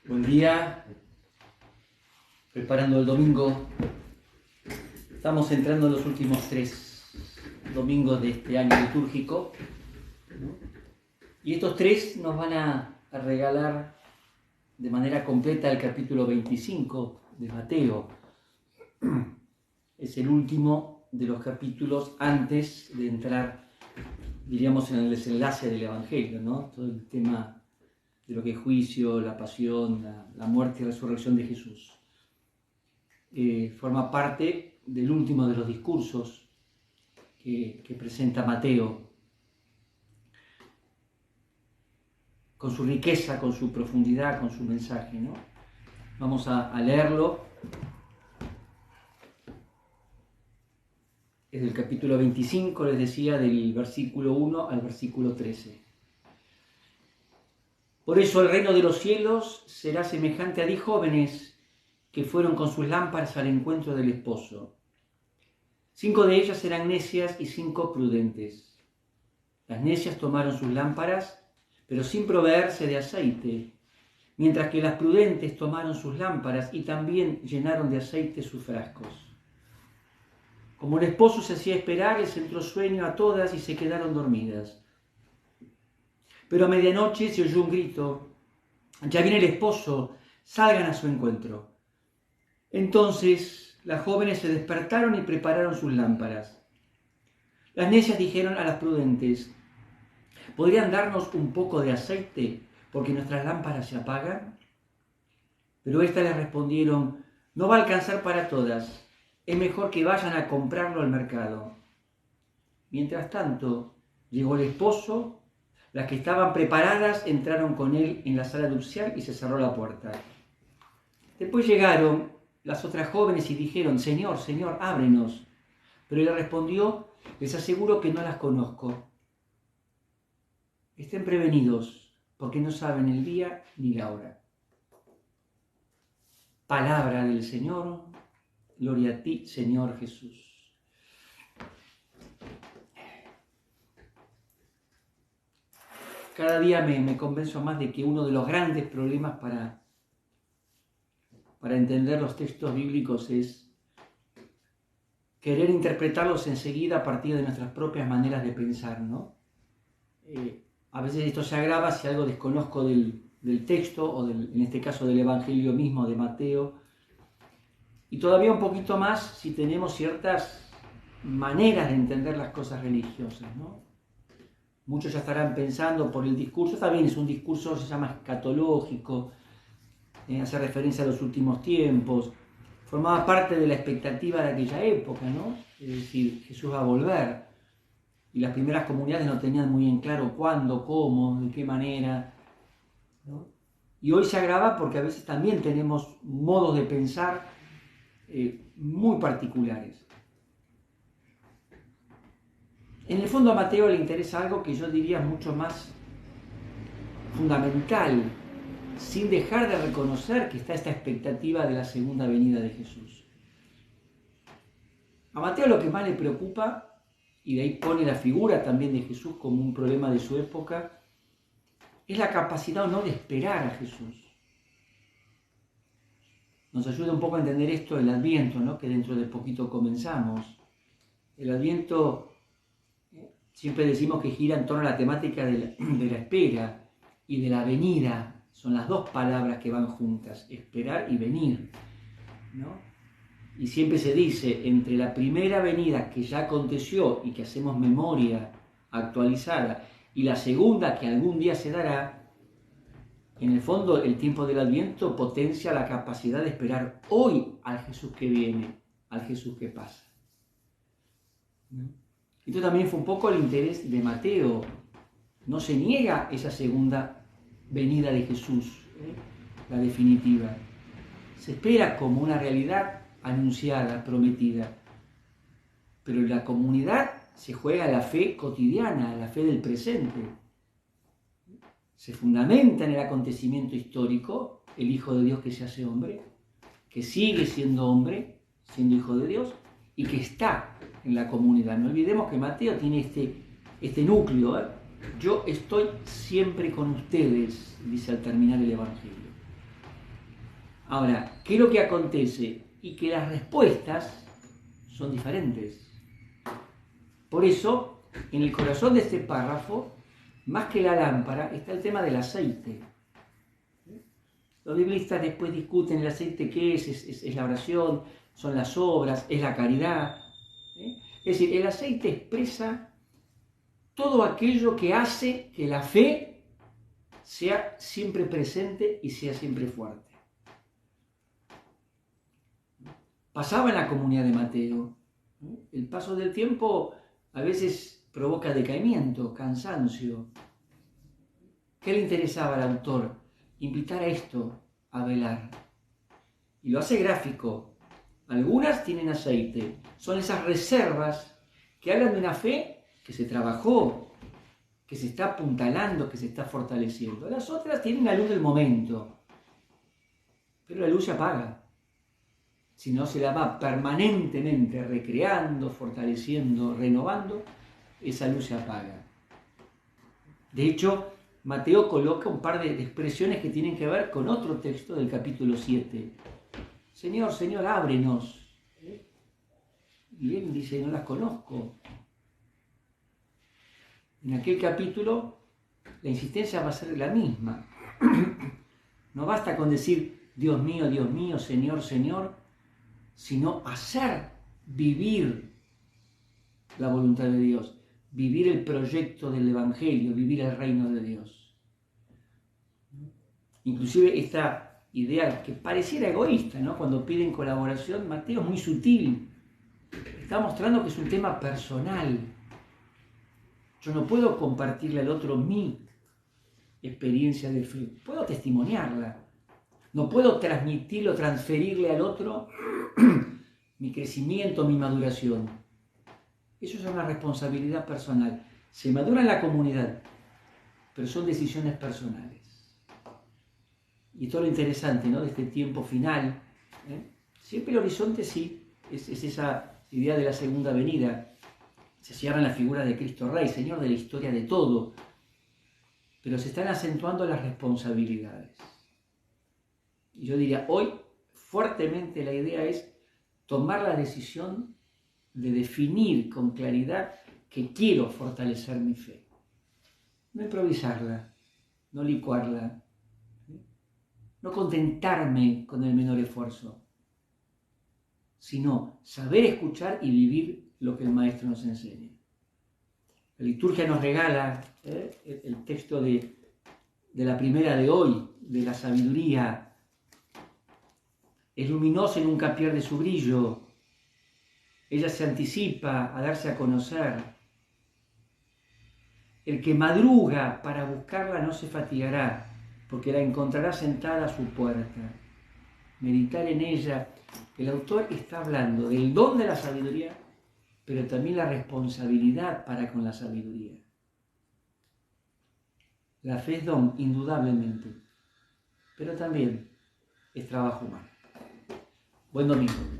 Buen día, preparando el domingo. Estamos entrando en los últimos 3 domingos de este año litúrgico, ¿no? Y estos 3 nos van a regalar de manera completa el capítulo 25 de Mateo. Es el último de los capítulos antes de entrar, diríamos, en el desenlace del Evangelio, ¿no? Todo el tema de lo que es juicio, la pasión, la muerte y resurrección de Jesús. Forma parte del último de los discursos que presenta Mateo, con su riqueza, con su profundidad, con su mensaje, ¿no? Vamos a leerlo. Es del capítulo 25, les decía, del versículo 1 al versículo 13. Por eso el reino de los cielos será semejante a 10 jóvenes que fueron con sus lámparas al encuentro del esposo. 5 de ellas eran necias y 5 prudentes. Las necias tomaron sus lámparas, pero sin proveerse de aceite, mientras que las prudentes tomaron sus lámparas y también llenaron de aceite sus frascos. Como el esposo se hacía esperar, les entró sueño a todas y se quedaron dormidas. Pero a medianoche se oyó un grito: «Ya viene el esposo, salgan a su encuentro». Entonces las jóvenes se despertaron y prepararon sus lámparas. Las necias dijeron a las prudentes: «¿Podrían darnos un poco de aceite, porque nuestras lámparas se apagan?». Pero éstas les respondieron: «No va a alcanzar para todas, es mejor que vayan a comprarlo al mercado». Mientras tanto, llegó el esposo. Las que estaban preparadas entraron con él en la sala nupcial y se cerró la puerta. Después llegaron las otras jóvenes y dijeron: «Señor, Señor, ábrenos». Pero él respondió: «Les aseguro que no las conozco. Estén prevenidos, porque no saben el día ni la hora». Palabra del Señor. Gloria a ti, Señor Jesús. Cada día me convenzo más de que uno de los grandes problemas para entender los textos bíblicos es querer interpretarlos enseguida a partir de nuestras propias maneras de pensar, ¿no? A veces esto se agrava si algo desconozco del texto o en este caso del Evangelio mismo de Mateo, y todavía un poquito más si tenemos ciertas maneras de entender las cosas religiosas, ¿no? Muchos ya estarán pensando por el discurso, también es un discurso, se llama escatológico, hace referencia a los últimos tiempos, formaba parte de la expectativa de aquella época, ¿no? Es decir, Jesús va a volver, y las primeras comunidades no tenían muy en claro cuándo, cómo, de qué manera, ¿no? Y hoy se agrava porque a veces también tenemos modos de pensar muy particulares. En el fondo a Mateo le interesa algo que yo diría mucho más fundamental, sin dejar de reconocer que está esta expectativa de la segunda venida de Jesús. A Mateo lo que más le preocupa, y de ahí pone la figura también de Jesús como un problema de su época, es la capacidad o no de esperar a Jesús. Nos ayuda un poco a entender esto el Adviento, ¿no? Que dentro de poquito comenzamos. El Adviento siempre decimos que gira en torno a la temática de la espera y de la venida. Son las dos palabras que van juntas, esperar y venir, ¿no? Y siempre se dice, entre la primera venida que ya aconteció y que hacemos memoria actualizada, y la segunda que algún día se dará, en el fondo el tiempo del Adviento potencia la capacidad de esperar hoy al Jesús que viene, al Jesús que pasa, ¿no? Esto también fue un poco el interés de Mateo. No se niega esa segunda venida de Jesús, la definitiva. Se espera como una realidad anunciada, prometida. Pero en la comunidad se juega la fe cotidiana, la fe del presente. Se fundamenta en el acontecimiento histórico, el Hijo de Dios que se hace hombre, que sigue siendo hombre, siendo Hijo de Dios, y que está en la comunidad. No olvidemos que Mateo tiene este este núcleo. Yo estoy siempre con ustedes, dice al terminar el Evangelio. Ahora, ¿qué es lo que acontece? Y que las respuestas son diferentes. Por eso, en el corazón de este párrafo, más que la lámpara, está el tema del aceite. Los biblistas después discuten el aceite qué es la oración, son las obras, es la caridad. Es decir, el aceite expresa todo aquello que hace que la fe sea siempre presente y sea siempre fuerte. Pasaba en la comunidad de Mateo. El paso del tiempo a veces provoca decaimiento, cansancio. ¿Qué le interesaba al autor? Invitar a esto, a velar. Y lo hace gráfico. Algunas tienen aceite. Son esas reservas que hablan de una fe que se trabajó, que se está apuntalando, que se está fortaleciendo. Las otras tienen la luz del momento. Pero la luz se apaga. Si no se la va permanentemente recreando, fortaleciendo, renovando, esa luz se apaga. De hecho, Mateo coloca un par de expresiones que tienen que ver con otro texto del capítulo 7. Señor, Señor, ábrenos. Y él dice, no las conozco. En aquel capítulo, la insistencia va a ser la misma. No basta con decir, Dios mío, Señor, Señor, sino hacer vivir la voluntad de Dios, vivir el proyecto del Evangelio, vivir el reino de Dios. Inclusive esta idea que pareciera egoísta, ¿no? Cuando piden colaboración, Mateo es muy sutil, está mostrando que es un tema personal. Yo no puedo compartirle al otro mi experiencia de fe, puedo testimoniarla. No puedo transmitirlo, transferirle al otro mi crecimiento, mi maduración. Eso es una responsabilidad personal. Se madura en la comunidad, pero son decisiones personales. Y todo lo interesante, ¿no?, de este tiempo final. Siempre el horizonte sí, es esa idea de la segunda venida. Se cierra en la figura de Cristo Rey, Señor de la historia de todo. Pero se están acentuando las responsabilidades. Y yo diría, hoy fuertemente la idea es tomar la decisión de definir con claridad que quiero fortalecer mi fe. No improvisarla, no licuarla, no contentarme con el menor esfuerzo, sino saber escuchar y vivir lo que el Maestro nos enseña. La liturgia nos regala el texto de la primera de hoy, de la sabiduría. Es luminosa y nunca pierde su brillo. Ella se anticipa a darse a conocer. El que madruga para buscarla no se fatigará, porque la encontrará sentada a su puerta. Meditar en ella. El autor está hablando del don de la sabiduría, pero también la responsabilidad para con la sabiduría. La fe es don, indudablemente, pero también es trabajo humano. Buen domingo.